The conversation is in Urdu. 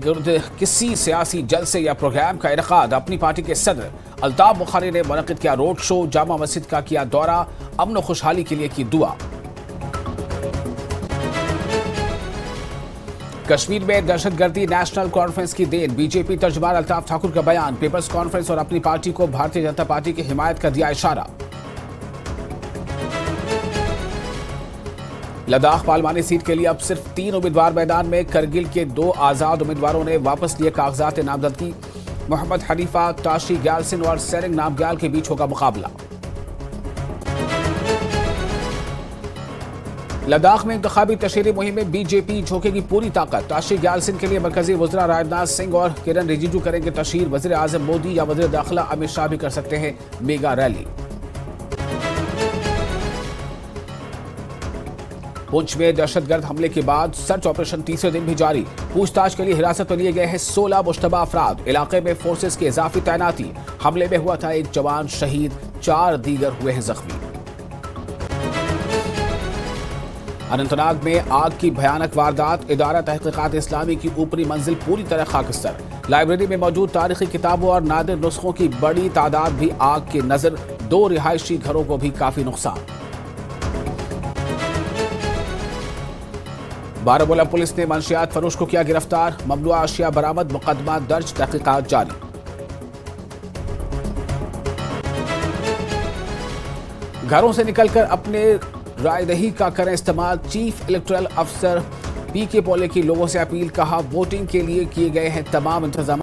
گرد کسی سیاسی جلسے یا پروگرام کا انعقاد۔ اپنی پارٹی کے صدر الطاف بخاری نے منعقد کیا روڈ شو، جامع مسجد کا کیا دورہ، امن و خوشحالی کے لیے کی دعا۔ کشمیر میں دہشت گردی نیشنل کانفرنس کی دین، بی جے پی ترجمان الطاف ٹھاکر کا بیان، پیپلز کانفرنس اور اپنی پارٹی کو بھارتیہ جنتا پارٹی کی حمایت کا دیا اشارہ۔ لداخ پارلیمانی سیٹ کے لیے اب صرف 3 امیدوار میدان میں، کرگل کے 2 آزاد امیدواروں نے واپس لیے کاغذات نامزدگی۔ محمد حنیفہ، تاشی گیالسن اور سیرنگ نامگیال کے بیچ ہوگا مقابلہ۔ لداخ میں انتخابی تشہیری مہم میں بی جے پی جھونکے گی پوری طاقت۔ تاشی گیالسن کے لیے مرکزی وزراء راجناتھ سنگھ اور کرن رجیجو کریں گے تشہیر، وزیر اعظم مودی یا وزیر داخلہ امت شاہ بھی کر سکتے ہیں میگا ریلی۔ پنچ میں دہشت گرد حملے کے بعد سرچ آپریشن تیسرے دن بھی جاری، پوچھ تاچھ کے لیے حراست میں لیے گئے ہیں 16 مشتبہ افراد، علاقے میں فورسز کی اضافی تعیناتی۔ حملے میں ہوا تھا 1 جوان شہید، 4 دیگر ہوئے ہیں زخمی۔ اننت ناگ میں آگ کی بھیانک واردات، ادارہ تحقیقات اسلامی کی اوپری منزل پوری طرح خاکستر، لائبریری میں موجود تاریخی کتابوں اور نادر نسخوں کی بڑی تعداد بھی آگ کی نظر، 2 رہائشی گھروں کو بھی کافی نقصان۔ بارہمولہ پولیس نے منشیات فروش کو کیا گرفتار، ممنوعہ اشیاء برآمد، مقدمہ درج، تحقیقات جاری۔ گھروں سے نکل کر اپنے رائے دہی کا کریں استعمال، چیف الیکٹورل افسر پی کے پولے کی لوگوں سے اپیل، کہا ووٹنگ کے لیے کیے گئے ہیں تمام انتظامات۔